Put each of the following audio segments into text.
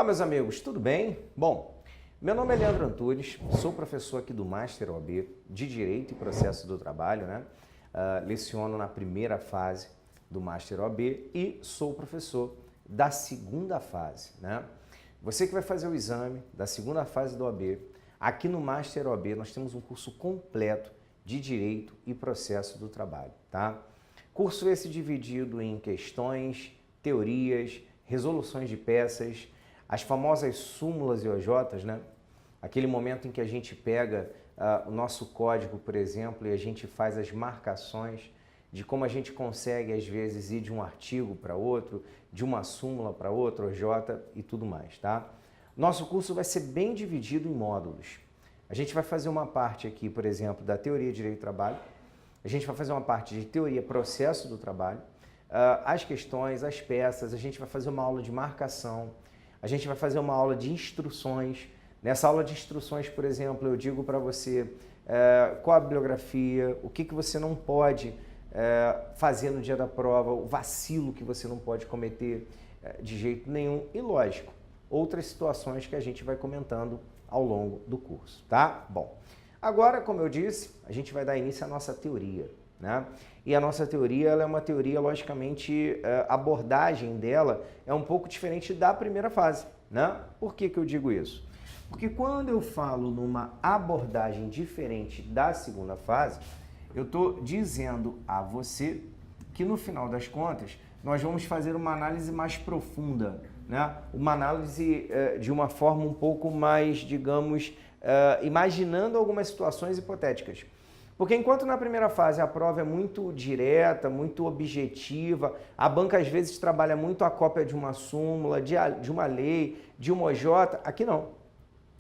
Olá, meus amigos, tudo bem? Bom, meu nome é Leandro Antunes, sou professor aqui do Master OAB de Direito e Processo do Trabalho, né? Leciono na primeira fase do Master OAB e sou professor da segunda fase, né? Você que vai fazer o exame da segunda fase do OAB, aqui no Master OAB nós temos um curso completo de Direito e Processo do Trabalho, tá? Curso esse dividido em questões, teorias, resoluções de peças, as famosas súmulas e OJs, né? Aquele momento em que a gente pega o nosso código, por exemplo, e a gente faz as marcações de como a gente consegue, às vezes, ir de um artigo para outro, de uma súmula para outra, OJ e tudo mais, tá? Nosso curso vai ser bem dividido em módulos. A gente vai fazer uma parte aqui, por exemplo, da teoria de direito do trabalho, a gente vai fazer uma parte de teoria processo do trabalho, as questões, as peças, a gente vai fazer uma aula de marcação, a gente vai fazer uma aula de instruções. Nessa aula de instruções, por exemplo, eu digo para você qual a bibliografia, o que você não pode fazer no dia da prova, o vacilo que você não pode cometer de jeito nenhum e, lógico, outras situações que a gente vai comentando ao longo do curso, tá? Bom, agora, como eu disse, a gente vai dar início à nossa teoria, né? E a nossa teoria, ela é uma teoria, logicamente, a abordagem dela é um pouco diferente da primeira fase, né? Por que eu digo isso? Porque quando eu falo numa abordagem diferente da segunda fase, eu estou dizendo a você que, no final das contas, nós vamos fazer uma análise mais profunda, né? Uma análise de uma forma um pouco mais, digamos, imaginando algumas situações hipotéticas. Porque enquanto na primeira fase a prova é muito direta, muito objetiva, a banca às vezes trabalha muito a cópia de uma súmula, de uma lei, de uma OJ, aqui não.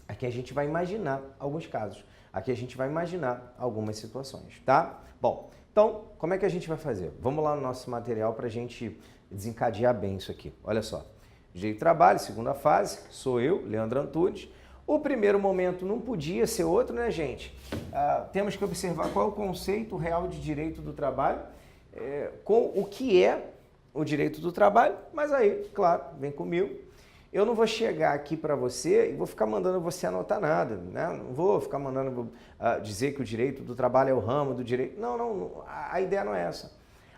Aqui a gente vai imaginar alguns casos, aqui a gente vai imaginar algumas situações, tá? Bom, então como é que a gente vai fazer? Vamos lá no nosso material para a gente desencadear bem isso aqui. Olha só, Direito do Trabalho, segunda fase, sou eu, Leandro Antunes. O primeiro momento não podia ser outro, né, gente? Temos que observar qual é o conceito real de direito do trabalho, com o que é o direito do trabalho, mas aí, claro, vem comigo. Eu não vou chegar aqui para você e vou ficar mandando você anotar nada, né? Não vou ficar mandando dizer que o direito do trabalho é o ramo do direito. Não, a ideia não é essa.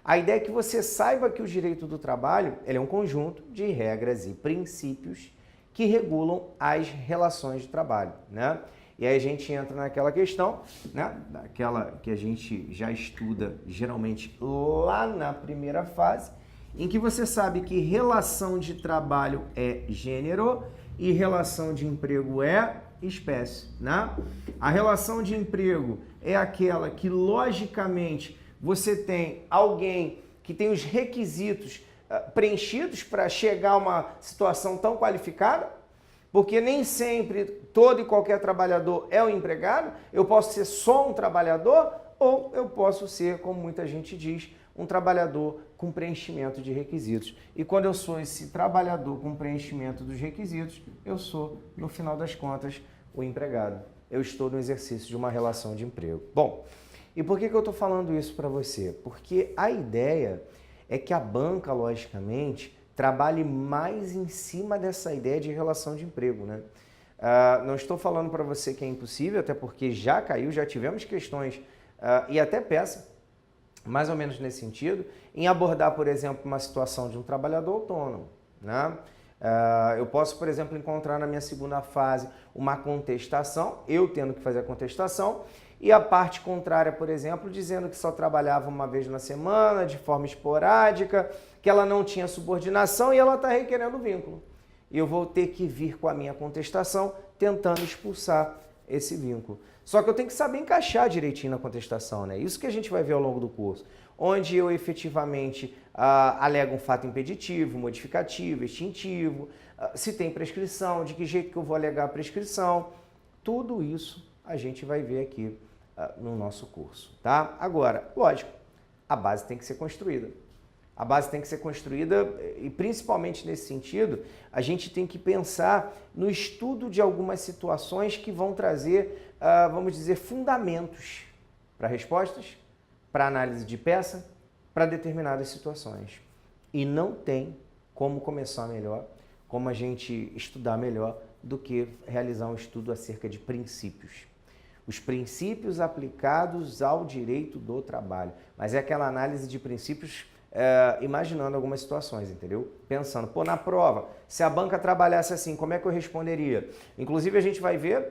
A ideia é que você saiba que o direito do trabalho ele é um conjunto de regras e princípios que regulam as relações de trabalho, né? E aí a gente entra naquela questão, né? Daquela que a gente já estuda geralmente lá na primeira fase, em que você sabe que relação de trabalho é gênero e relação de emprego é espécie, né? A relação de emprego é aquela que, logicamente, você tem alguém que tem os requisitos preenchidos para chegar a uma situação tão qualificada, porque nem sempre todo e qualquer trabalhador é um empregado, eu posso ser só um trabalhador ou eu posso ser, como muita gente diz, um trabalhador com preenchimento de requisitos. E quando eu sou esse trabalhador com preenchimento dos requisitos, eu sou, no final das contas, o empregado. Eu estou no exercício de uma relação de emprego. Bom, e por que eu estou falando isso para você? Porque a ideia é que a banca, logicamente, trabalhe mais em cima dessa ideia de relação de emprego, né? Não estou falando para você que é impossível, até porque já caiu, já tivemos questões e até peça, mais ou menos nesse sentido, em abordar, por exemplo, uma situação de um trabalhador autônomo, né? Eu posso, por exemplo, encontrar na minha segunda fase uma contestação, eu tendo que fazer a contestação, e a parte contrária, por exemplo, dizendo que só trabalhava uma vez na semana, de forma esporádica, que ela não tinha subordinação e ela está requerendo vínculo. E eu vou ter que vir com a minha contestação tentando expulsar esse vínculo. Só que eu tenho que saber encaixar direitinho na contestação, né? Isso que a gente vai ver ao longo do curso, onde eu efetivamente alego um fato impeditivo, modificativo, extintivo, se tem prescrição, de que jeito que eu vou alegar a prescrição, tudo isso a gente vai ver aqui no nosso curso, tá? Agora, lógico, a base tem que ser construída. A base tem que ser construída e, principalmente nesse sentido, a gente tem que pensar no estudo de algumas situações que vão trazer, vamos dizer, fundamentos para respostas, para análise de peça, para determinadas situações. E não tem como começar melhor como a gente estudar melhor do que realizar um estudo acerca de princípios. Os princípios aplicados ao direito do trabalho. Mas é aquela análise de princípios imaginando algumas situações, entendeu? Pensando, pô, na prova, se a banca trabalhasse assim, como é que eu responderia? Inclusive, a gente vai ver,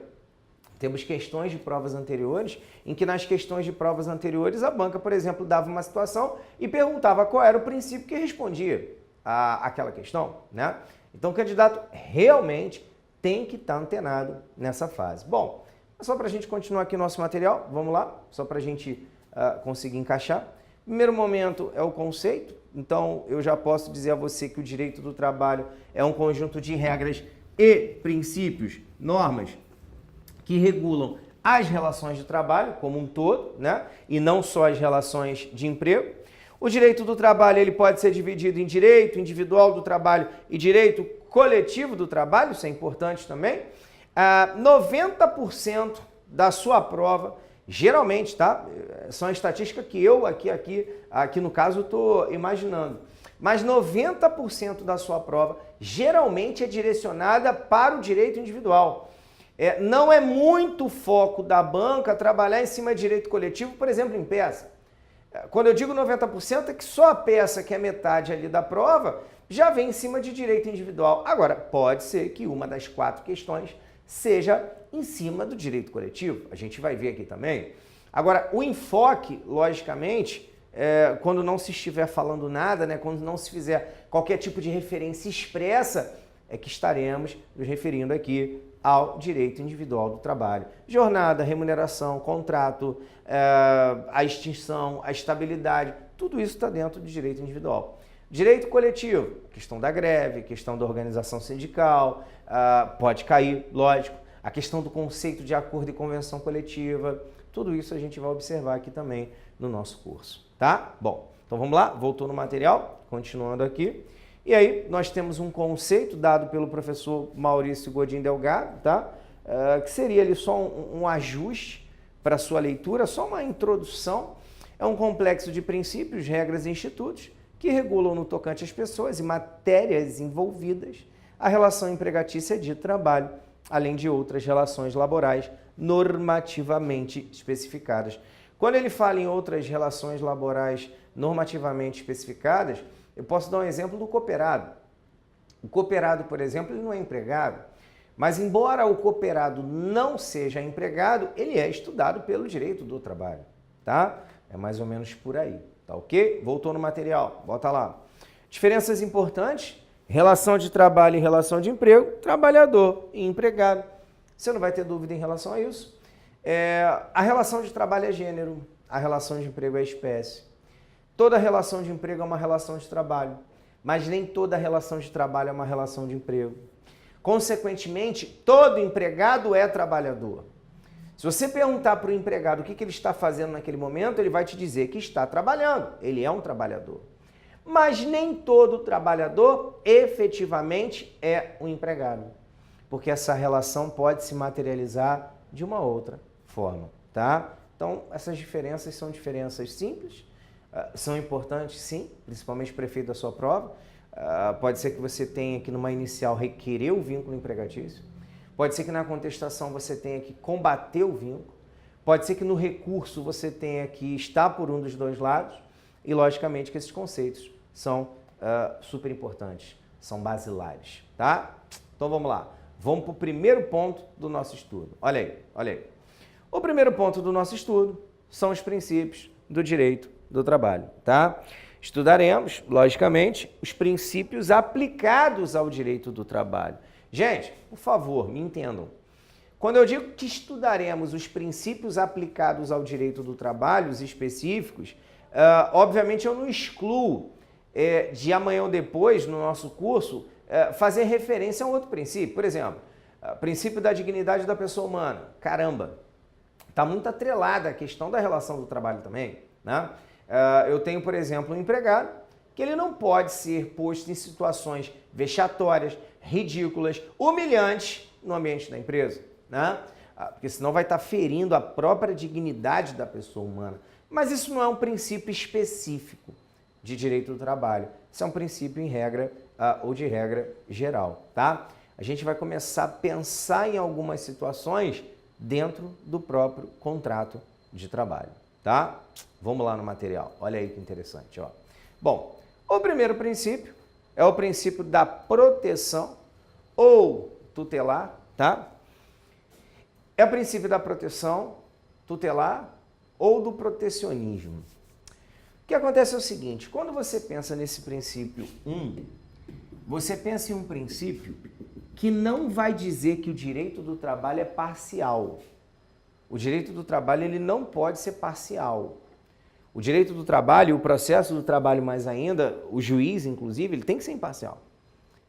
temos questões de provas anteriores, em que nas questões de provas anteriores, a banca, por exemplo, dava uma situação e perguntava qual era o princípio que respondia àquela questão, né? Então, o candidato realmente tem que estar antenado nessa fase. Bom, só para a gente continuar aqui o nosso material, vamos lá, só para a gente conseguir encaixar. Primeiro momento é o conceito, então eu já posso dizer a você que o direito do trabalho é um conjunto de regras e princípios, normas, que regulam as relações de trabalho como um todo, né? E não só as relações de emprego. O direito do trabalho ele pode ser dividido em direito individual do trabalho e direito coletivo do trabalho, isso é importante também. 90% da sua prova, geralmente, tá? São estatísticas que eu aqui no caso estou imaginando, mas 90% da sua prova geralmente é direcionada para o direito individual. Não é muito foco da banca trabalhar em cima de direito coletivo, por exemplo, em peça. Quando eu digo 90% é que só a peça, que é metade ali da prova, já vem em cima de direito individual. Agora, pode ser que uma das 4 questões seja em cima do direito coletivo. A gente vai ver aqui também. Agora, o enfoque, logicamente, quando não se estiver falando nada, né, quando não se fizer qualquer tipo de referência expressa, é que estaremos nos referindo aqui ao direito individual do trabalho. Jornada, remuneração, contrato, a extinção, a estabilidade, tudo isso está dentro do direito individual. Direito coletivo, questão da greve, questão da organização sindical, pode cair, lógico, a questão do conceito de acordo e convenção coletiva, tudo isso a gente vai observar aqui também no nosso curso, tá? Bom, então vamos lá, voltou no material, continuando aqui. E aí nós temos um conceito dado pelo professor Maurício Godin Delgado, tá? Que seria ali só um ajuste para a sua leitura, só uma introdução. É um complexo de princípios, regras e institutos que regulam no tocante às pessoas e matérias envolvidas a relação empregatícia de trabalho, além de outras relações laborais normativamente especificadas. Quando ele fala em outras relações laborais normativamente especificadas, eu posso dar um exemplo do cooperado. O cooperado, por exemplo, ele não é empregado, mas embora o cooperado não seja empregado, ele é estudado pelo direito do trabalho, tá? É mais ou menos por aí, tá ok? Voltou no material, bota lá. Diferenças importantes, relação de trabalho e relação de emprego, trabalhador e empregado. Você não vai ter dúvida em relação a isso. A relação de trabalho é gênero, a relação de emprego é espécie. Toda relação de emprego é uma relação de trabalho, mas nem toda relação de trabalho é uma relação de emprego. Consequentemente, todo empregado é trabalhador. Se você perguntar para o empregado o que ele está fazendo naquele momento, ele vai te dizer que está trabalhando, ele é um trabalhador. Mas nem todo trabalhador efetivamente é um empregado, porque essa relação pode se materializar de uma outra forma, tá? Então, essas diferenças são diferenças simples, são importantes, sim, principalmente para o efeito da sua prova. Pode ser que você tenha que, numa inicial, requerer o vínculo empregatício. Pode ser que na contestação você tenha que combater o vínculo. Pode ser que no recurso você tenha que estar por um dos dois lados. E, logicamente, que esses conceitos são super importantes, são basilares, tá? Então, vamos lá. Vamos para o primeiro ponto do nosso estudo. Olha aí, olha aí. O primeiro ponto do nosso estudo são os princípios do direito do trabalho, tá? Estudaremos, logicamente, os princípios aplicados ao direito do trabalho. Gente, por favor, me entendam. Quando eu digo que estudaremos os princípios aplicados ao direito do trabalho, os específicos, obviamente eu não excluo de amanhã ou depois, no nosso curso, fazer referência a um outro princípio. Por exemplo, princípio da dignidade da pessoa humana. Caramba, está muito atrelada a questão da relação do trabalho também, né? Eu tenho, por exemplo, um empregado que ele não pode ser posto em situações vexatórias, ridículas, humilhantes no ambiente da empresa, né? Porque senão vai estar ferindo a própria dignidade da pessoa humana. Mas isso não é um princípio específico de direito do trabalho. Isso é um princípio em regra ou de regra geral, tá? A gente vai começar a pensar em algumas situações dentro do próprio contrato de trabalho, tá? Vamos lá no material. Olha aí que interessante, ó. Bom, o primeiro princípio é o princípio da proteção ou tutelar, tá? É o princípio da proteção tutelar ou do protecionismo. O que acontece é o seguinte, quando você pensa nesse princípio 1, você pensa em um princípio que não vai dizer que o direito do trabalho é parcial. O direito do trabalho ele não pode ser parcial. O direito do trabalho, o processo do trabalho mais ainda, o juiz, inclusive, ele tem que ser imparcial.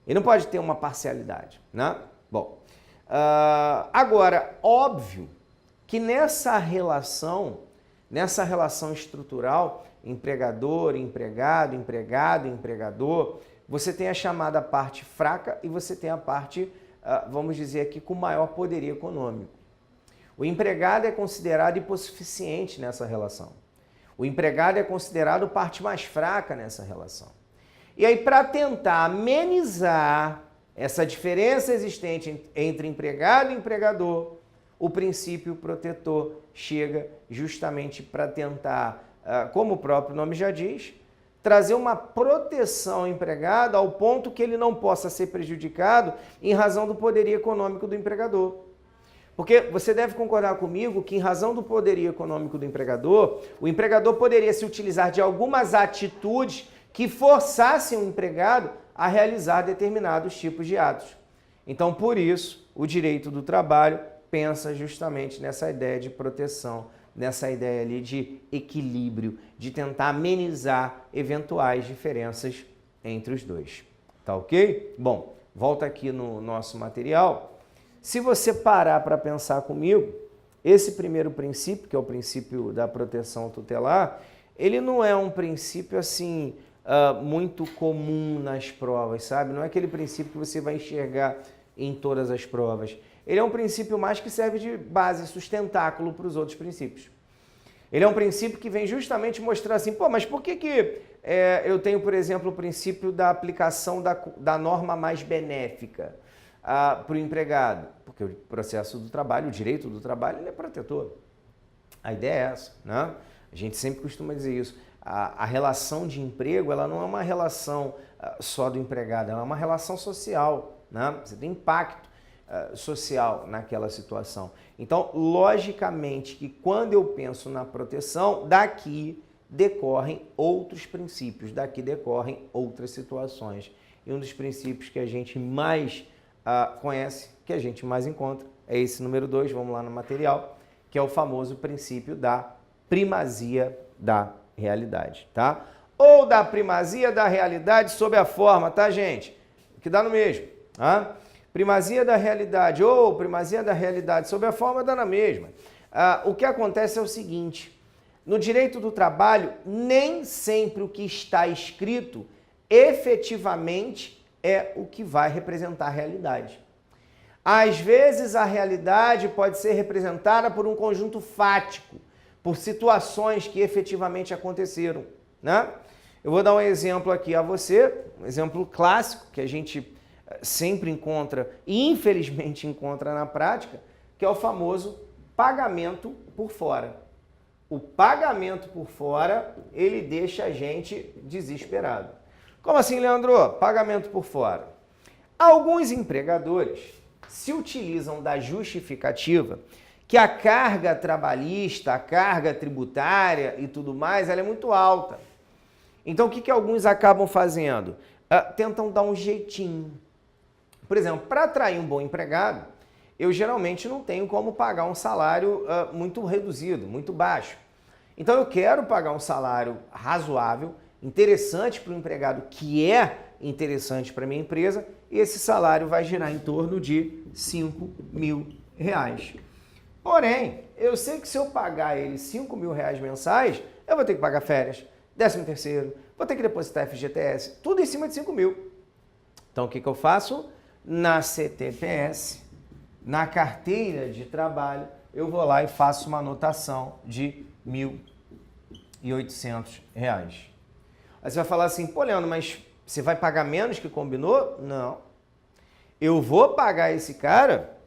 Ele não pode ter uma parcialidade, né? Bom, agora, óbvio que nessa relação estrutural, empregador, empregado, empregado, empregador, você tem a chamada parte fraca e você tem a parte, vamos dizer aqui, com maior poderio econômico. O empregado é considerado hipossuficiente nessa relação. O empregado é considerado parte mais fraca nessa relação. E aí, para tentar amenizar essa diferença existente entre empregado e empregador, o princípio protetor chega justamente para tentar, como o próprio nome já diz, trazer uma proteção ao empregado ao ponto que ele não possa ser prejudicado em razão do poderio econômico do empregador. Porque você deve concordar comigo que, em razão do poderio econômico do empregador, o empregador poderia se utilizar de algumas atitudes que forçassem o empregado a realizar determinados tipos de atos. Então, por isso, o direito do trabalho pensa justamente nessa ideia de proteção, nessa ideia ali de equilíbrio, de tentar amenizar eventuais diferenças entre os dois. Tá ok? Bom, volta aqui no nosso material. Se você parar para pensar comigo, esse primeiro princípio, que é o princípio da proteção tutelar, ele não é um princípio assim muito comum nas provas, sabe? Não é aquele princípio que você vai enxergar em todas as provas. Ele é um princípio mais que serve de base, sustentáculo para os outros princípios. Ele é um princípio que vem justamente mostrar assim, pô, mas por que eu tenho, por exemplo, o princípio da aplicação da norma mais benéfica para o empregado? Porque o processo do trabalho, o direito do trabalho, ele é protetor. A ideia é essa, né? A gente sempre costuma dizer isso. A relação de emprego, ela não é uma relação só do empregado, ela é uma relação social, né? Você tem impacto social naquela situação. Então, logicamente que quando eu penso na proteção, daqui decorrem outros princípios, daqui decorrem outras situações. E um dos princípios que a gente mais conhece, que a gente mais encontra, é esse número 2, vamos lá no material, que é o famoso princípio da primazia da realidade, tá? Ou da primazia da realidade sob a forma, tá, gente? Que dá no mesmo, tá? Primazia da realidade ou primazia da realidade sob a forma dá na mesma. O que acontece é o seguinte, no direito do trabalho, nem sempre o que está escrito efetivamente é o que vai representar a realidade. Às vezes a realidade pode ser representada por um conjunto fático, por situações que efetivamente aconteceram, né? Eu vou dar um exemplo aqui a você, um exemplo clássico que a gente sempre encontra e infelizmente encontra na prática, que é o famoso pagamento por fora. O pagamento por fora, ele deixa a gente desesperado. Como assim, Leandro? Pagamento por fora. Alguns empregadores se utilizam da justificativa que a carga trabalhista, a carga tributária e tudo mais, ela é muito alta. Então, o que alguns acabam fazendo? Tentam dar um jeitinho. Por exemplo, para atrair um bom empregado, eu geralmente não tenho como pagar um salário muito reduzido, muito baixo. Então, eu quero pagar um salário razoável, interessante para o empregado, que é interessante para a minha empresa, e esse salário vai girar em torno de R$5.000. Porém, eu sei que se eu pagar ele R$5.000 mensais, eu vou ter que pagar férias, 13º, vou ter que depositar FGTS, tudo em cima de 5.000. Então, o que eu faço? Na CTPS, na carteira de trabalho, eu vou lá e faço uma anotação de R$1.800. Aí você vai falar assim, pô, Leandro, mas Você vai pagar menos que combinou? Não. Eu vou pagar esse cara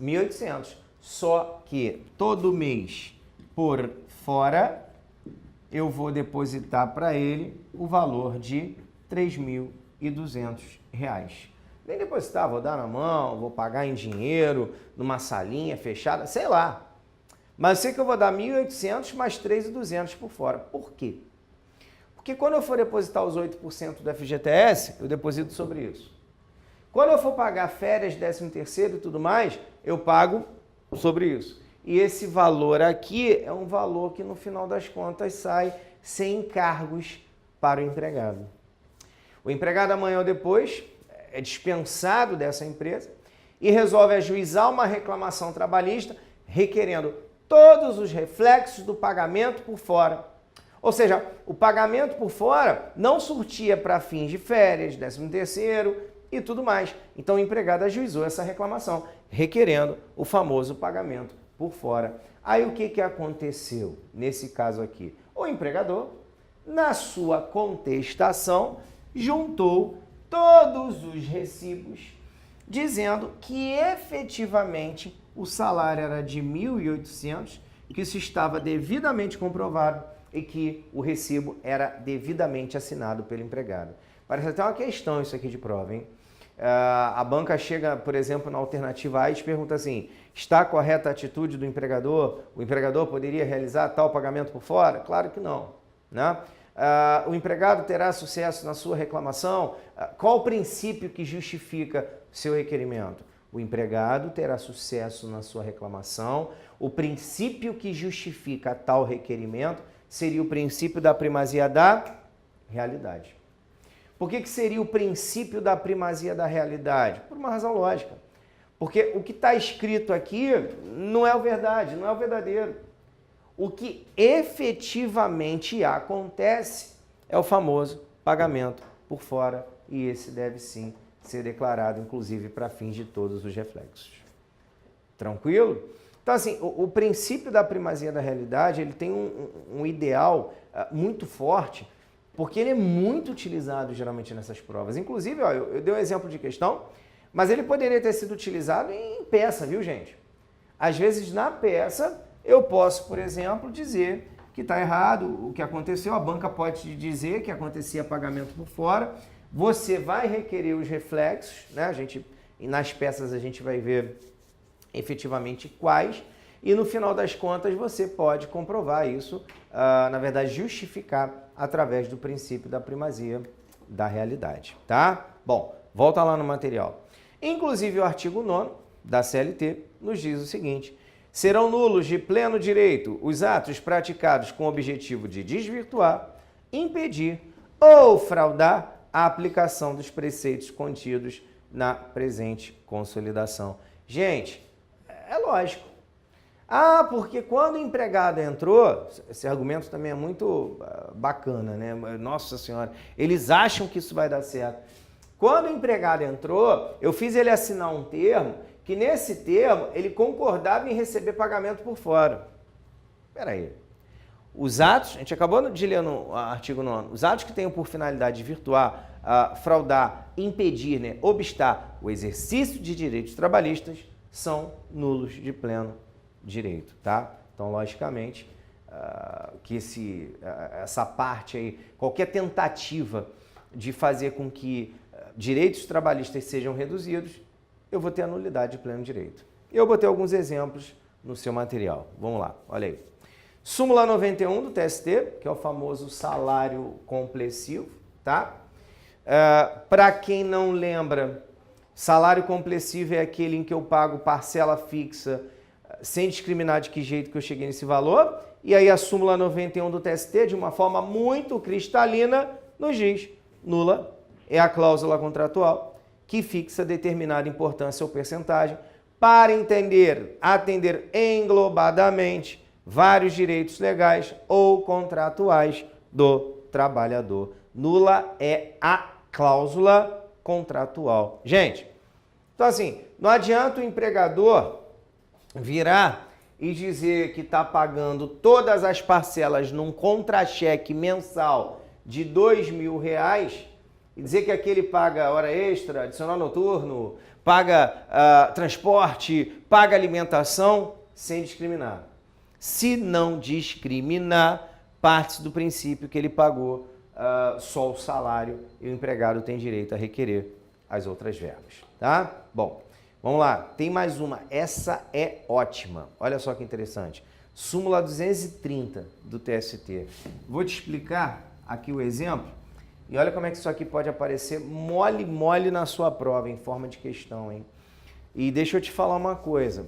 1.800. Só que todo mês por fora eu vou depositar para ele o valor de R$3.200. Nem depositar, vou dar na mão, vou pagar em dinheiro, numa salinha fechada, sei lá. Mas eu sei que eu vou dar 1.800 mais 3.200 por fora. Por quê? Porque quando eu for depositar os 8% do FGTS, eu deposito sobre isso. Quando eu for pagar férias, 13º e tudo mais, eu pago sobre isso. E esse valor aqui é um valor que no final das contas sai sem encargos para o empregado. O empregado amanhã ou depois é dispensado dessa empresa e resolve ajuizar uma reclamação trabalhista requerendo todos os reflexos do pagamento por fora. Ou seja, o pagamento por fora não surtia para fins de férias, 13º e tudo mais. Então o empregado ajuizou essa reclamação, requerendo o famoso pagamento por fora. Aí o que aconteceu nesse caso aqui? O empregador, na sua contestação, juntou todos os recibos, dizendo que efetivamente o salário era de 1.800, que isso estava devidamente comprovado e que o recibo era devidamente assinado pelo empregado. Parece até uma questão isso aqui de prova, hein? A banca chega, por exemplo, na alternativa A e te pergunta assim, está correta a atitude do empregador? O empregador poderia realizar tal pagamento por fora? Claro que não, né? O empregado terá sucesso na sua reclamação? Qual o princípio que justifica o seu requerimento? O empregado terá sucesso na sua reclamação. O princípio que justifica tal requerimento seria o princípio da primazia da realidade. Por que seria o princípio da primazia da realidade? Por uma razão lógica. Porque o que está escrito aqui não é a verdade, não é o verdadeiro. O que efetivamente acontece é o famoso pagamento por fora e esse deve sim ser declarado, inclusive, para fins de todos os reflexos. Tranquilo? Então, assim, o princípio da primazia da realidade, ele tem um ideal muito forte, porque ele é muito utilizado geralmente nessas provas. Inclusive, ó, eu dei um exemplo de questão, mas ele poderia ter sido utilizado em peça, viu, gente? Às vezes, na peça, eu posso, por exemplo, dizer que está errado o que aconteceu, a banca pode dizer que acontecia pagamento por fora, você vai requerer os reflexos, né? Nas peças a gente vai ver efetivamente quais, e no final das contas você pode comprovar isso, na verdade justificar através do princípio da primazia da realidade, tá? Bom, volta lá no material. Inclusive o artigo 9º da CLT nos diz o seguinte: serão nulos de pleno direito os atos praticados com o objetivo de desvirtuar, impedir ou fraudar a aplicação dos preceitos contidos na presente consolidação. Gente, é lógico. Ah, porque quando o empregado entrou, esse argumento também é muito bacana, né? Nossa Senhora, eles acham que isso vai dar certo. Quando o empregado entrou, eu fiz ele assinar um termo, que nesse termo ele concordava em receber pagamento por fora. Espera aí. Os atos, a gente acabou de ler no artigo 9º, os atos que tenham por finalidade de virtuar, fraudar, impedir, né, obstar o exercício de direitos trabalhistas são nulos de pleno direito, tá? Então, logicamente, que essa parte aí, qualquer tentativa de fazer com que direitos trabalhistas sejam reduzidos, eu vou ter a nulidade de pleno direito. Eu botei alguns exemplos no seu material. Vamos lá, olha aí. Súmula 91 do TST, que é o famoso salário complessivo, tá? Para quem não lembra, salário complessivo é aquele em que eu pago parcela fixa sem discriminar de que jeito que eu cheguei nesse valor. E aí a súmula 91 do TST, de uma forma muito cristalina, nos diz: nula é a cláusula contratual que fixa determinada importância ou percentagem para atender englobadamente vários direitos legais ou contratuais do trabalhador. Nula é a cláusula contratual. Gente, então assim, não adianta o empregador virar e dizer que está pagando todas as parcelas num contra-cheque mensal de R$2.000 e dizer que aquele paga hora extra, adicional noturno, paga transporte, paga alimentação, sem discriminar. Se não discriminar, parte do princípio que ele pagou só o salário e o empregado tem direito a requerer as outras verbas, tá? Bom, vamos lá, tem mais uma, essa é ótima, olha só que interessante. Súmula 230 do TST. Vou te explicar aqui o exemplo e olha como é que isso aqui pode aparecer mole na sua prova, em forma de questão, hein? E deixa eu te falar uma coisa,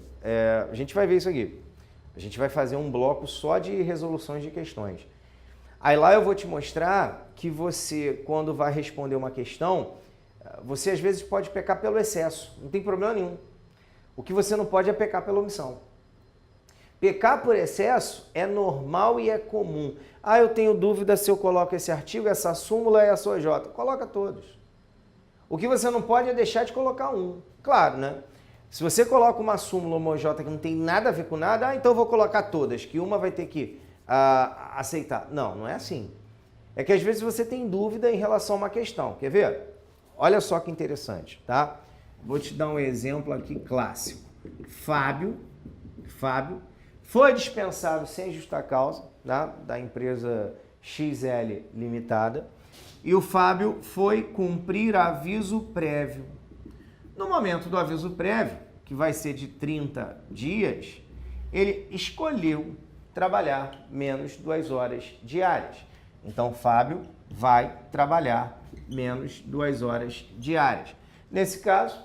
a gente vai ver isso aqui. A gente vai fazer um bloco só de resoluções de questões. Aí lá eu vou te mostrar que você, quando vai responder uma questão, você às vezes pode pecar pelo excesso, não tem problema nenhum. O que você não pode é pecar pela omissão. Pecar por excesso é normal e é comum. Ah, eu tenho dúvida se eu coloco esse artigo, essa súmula e a sua J. Coloca todos. O que você não pode é deixar de colocar um. Claro, né? Se você coloca uma súmula ou uma J que não tem nada a ver com nada, então eu vou colocar todas, que uma vai ter que aceitar. Não, não é assim. É que às vezes você tem dúvida em relação a uma questão. Quer ver? Olha só que interessante, tá? Vou te dar um exemplo aqui clássico. Fábio foi dispensado sem justa causa, tá? Da empresa XL Limitada e o Fábio foi cumprir aviso prévio. No momento do aviso prévio, que vai ser de 30 dias, ele escolheu trabalhar menos 2 horas diárias. Então, Fábio vai trabalhar menos 2 horas diárias. Nesse caso,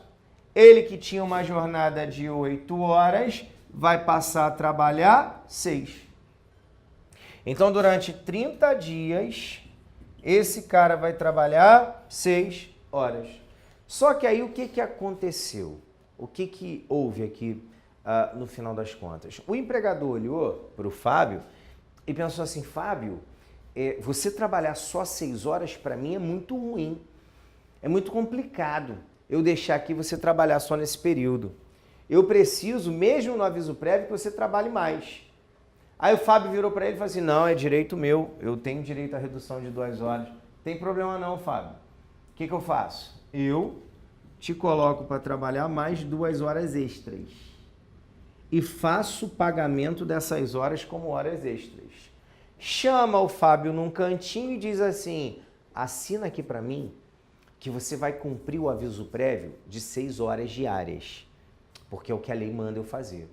ele que tinha uma jornada de 8 horas, vai passar a trabalhar 6. Então, durante 30 dias, esse cara vai trabalhar 6 horas. Só que aí o que aconteceu? O que houve aqui no final das contas? O empregador olhou para o Fábio e pensou assim, Fábio, você trabalhar só 6 horas para mim é muito ruim, é muito complicado eu deixar aqui você trabalhar só nesse período. Eu preciso, mesmo no aviso prévio, que você trabalhe mais. Aí o Fábio virou para ele e falou assim, não, é direito meu, eu tenho direito à redução de 2 horas. Tem problema não, Fábio. O que eu faço? Eu te coloco para trabalhar mais 2 horas extras e faço o pagamento dessas horas como horas extras. Chama o Fábio num cantinho e diz assim, assina aqui para mim que você vai cumprir o aviso prévio de 6 horas diárias, porque é o que a lei manda eu fazer.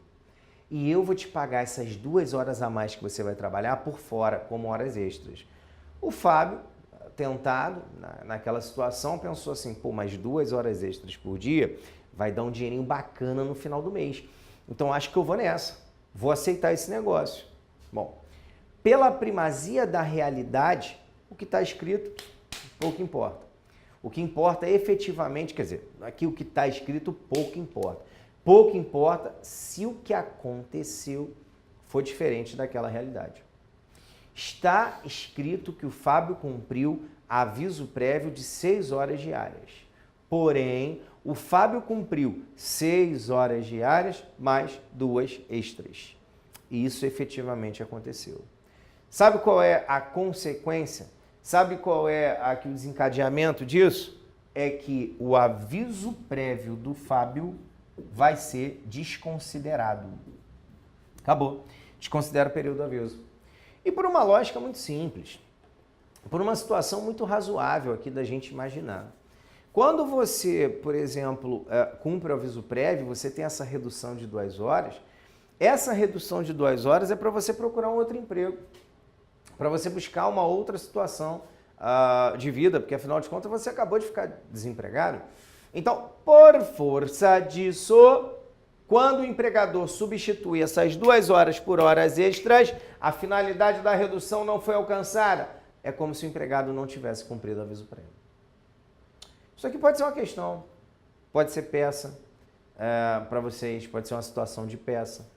E eu vou te pagar essas 2 horas a mais que você vai trabalhar por fora, como horas extras. O Fábio, tentado naquela situação, pensou assim, pô, mais 2 horas extras por dia vai dar um dinheirinho bacana no final do mês. Então acho que eu vou nessa, vou aceitar esse negócio. Bom, pela primazia da realidade, o que está escrito pouco importa. O que importa é efetivamente, quer dizer, aqui o que está escrito pouco importa. Pouco importa se o que aconteceu foi diferente daquela realidade. Está escrito que o Fábio cumpriu aviso prévio de 6 horas diárias. Porém, o Fábio cumpriu 6 horas diárias mais 2 extras. E isso efetivamente aconteceu. Sabe qual é a consequência? Sabe qual é aqui o desencadeamento disso? É que o aviso prévio do Fábio vai ser desconsiderado. Acabou. Desconsidera o período do aviso. E por uma lógica muito simples, por uma situação muito razoável aqui da gente imaginar. Quando você, por exemplo, cumpre o aviso prévio, você tem essa redução de 2 horas, essa redução de 2 horas é para você procurar um outro emprego, para você buscar uma outra situação de vida, porque afinal de contas você acabou de ficar desempregado. Então, por força disso, quando o empregador substitui essas 2 horas por horas extras, a finalidade da redução não foi alcançada. É como se o empregado não tivesse cumprido o aviso prévio. Isso aqui pode ser uma questão, pode ser peça para vocês, pode ser uma situação de peça.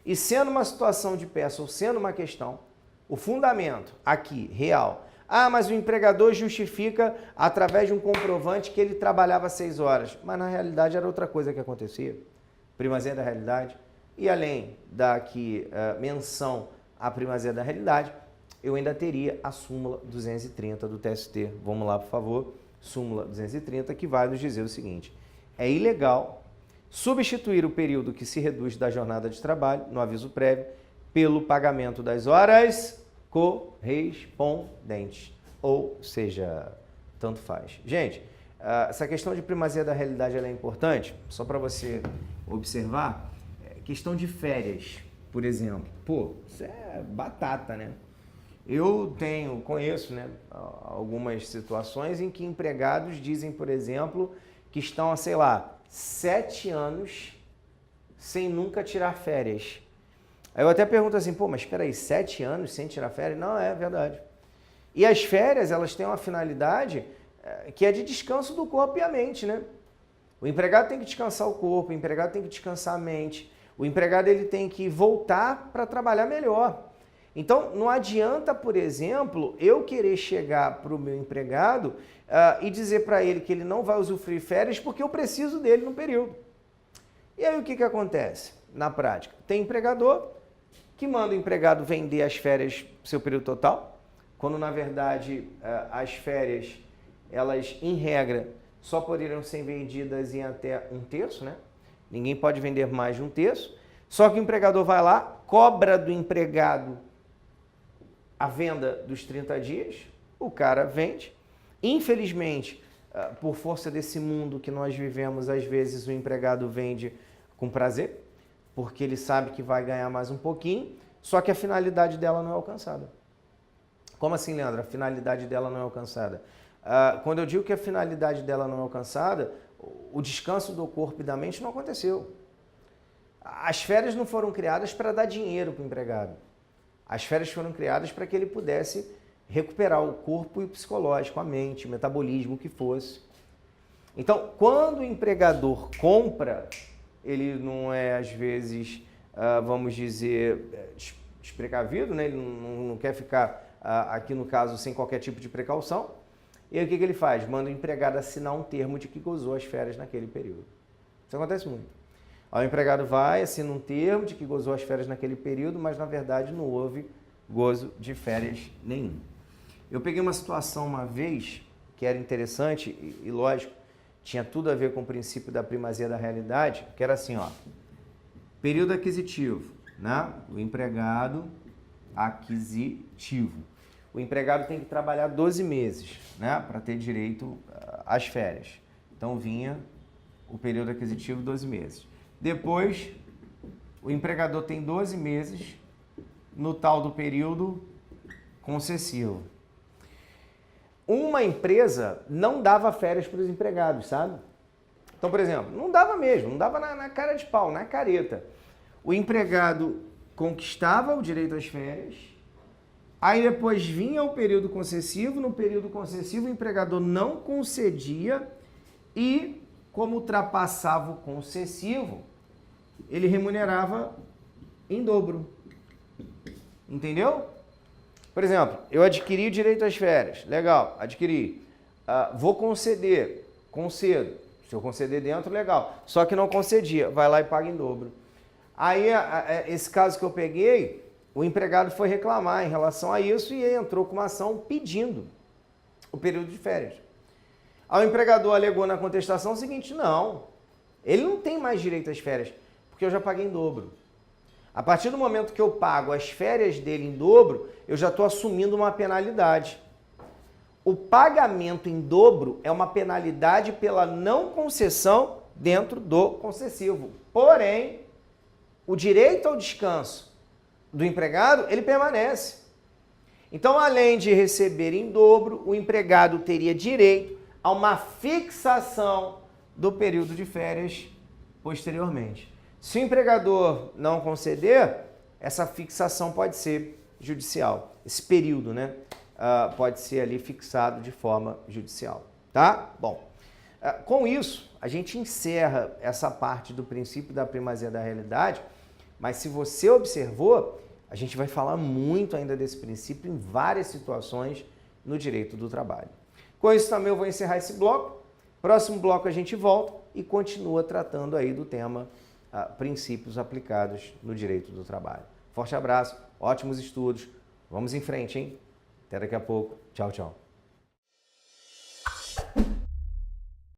E sendo uma situação de peça ou sendo uma questão, o fundamento aqui, real, mas o empregador justifica através de um comprovante que ele trabalhava 6 horas. Mas na realidade era outra coisa que acontecia. Primazia da realidade. E além da menção à primazia da realidade, eu ainda teria a súmula 230 do TST. Vamos lá, por favor. súmula 230, que vai nos dizer o seguinte: é ilegal substituir o período que se reduz da jornada de trabalho, no aviso prévio, pelo pagamento das horas correspondentes. Ou seja, tanto faz. Gente, essa questão de primazia da realidade ela é importante, só para você observar. Questão de férias, por exemplo. Pô, isso é batata, né? Eu conheço, né, algumas situações em que empregados dizem, por exemplo, que estão há, sei lá, 7 anos sem nunca tirar férias. Aí eu até pergunto assim, pô, mas espera aí, 7 anos sem tirar férias? Não, é verdade. E as férias, elas têm uma finalidade que é de descanso do corpo e a mente, né? O empregado tem que descansar o corpo, o empregado tem que descansar a mente, o empregado ele tem que voltar para trabalhar melhor. Então, não adianta, por exemplo, eu querer chegar para o meu empregado e dizer para ele que ele não vai usufruir férias porque eu preciso dele no período. E aí o que acontece na prática? Tem empregador que manda o empregado vender as férias seu período total, quando na verdade as férias, elas em regra, só poderiam ser vendidas em até 1/3, né? Ninguém pode vender mais de 1/3. Só que o empregador vai lá, cobra do empregado a venda dos 30 dias, o cara vende. Infelizmente, por força desse mundo que nós vivemos, às vezes o empregado vende com prazer, porque ele sabe que vai ganhar mais um pouquinho, só que a finalidade dela não é alcançada. Como assim, Leandro? A finalidade dela não é alcançada? Quando eu digo que a finalidade dela não é alcançada, o descanso do corpo e da mente não aconteceu. As férias não foram criadas para dar dinheiro para o empregado. As férias foram criadas para que ele pudesse recuperar o corpo e o psicológico, a mente, o metabolismo, o que fosse. Então, quando o empregador compra, ele não é, às vezes, vamos dizer, desprecavido, né? Ele não quer ficar, aqui no caso, sem qualquer tipo de precaução. E aí o que ele faz? Manda o empregado assinar um termo de que gozou as férias naquele período. Isso acontece muito. Aí o empregado vai, assina um termo de que gozou as férias naquele período, mas na verdade não houve gozo de férias nenhum. Eu peguei uma situação uma vez que era interessante e lógico, tinha tudo a ver com o princípio da primazia da realidade, que era assim, ó, período aquisitivo, né? O empregado aquisitivo. O empregado tem que trabalhar 12 meses, né, para ter direito às férias. Então vinha o período aquisitivo 12 meses. Depois, o empregador tem 12 meses no tal do período concessivo. Uma empresa não dava férias para os empregados, sabe? Então, por exemplo, não dava mesmo, não dava na cara de pau, na careta. O empregado conquistava o direito às férias, aí depois vinha o período concessivo, no período concessivo o empregador não concedia e, como ultrapassava o concessivo, ele remunerava em dobro. Entendeu? Por exemplo, eu adquiri o direito às férias. Legal, adquiri. Vou conceder. Concedo. Se eu conceder dentro, legal. Só que não concedia. Vai lá e paga em dobro. Aí, esse caso que eu peguei, o empregado foi reclamar em relação a isso e entrou com uma ação pedindo o período de férias. Aí o empregador alegou na contestação o seguinte, não, ele não tem mais direito às férias, porque eu já paguei em dobro. A partir do momento que eu pago as férias dele em dobro, eu já estou assumindo uma penalidade. O pagamento em dobro é uma penalidade pela não concessão dentro do concessivo. Porém, o direito ao descanso do empregado, ele permanece. Então, além de receber em dobro, o empregado teria direito a uma fixação do período de férias posteriormente. Se o empregador não conceder, essa fixação pode ser judicial. Esse período, né, pode ser ali fixado de forma judicial, tá? Bom, com isso, a gente encerra essa parte do princípio da primazia da realidade, mas se você observou, a gente vai falar muito ainda desse princípio em várias situações no direito do trabalho. Com isso também eu vou encerrar esse bloco. Próximo bloco a gente volta e continua tratando aí do tema princípios aplicados no direito do trabalho. Forte abraço, ótimos estudos. Vamos em frente, hein? Até daqui a pouco. Tchau, tchau.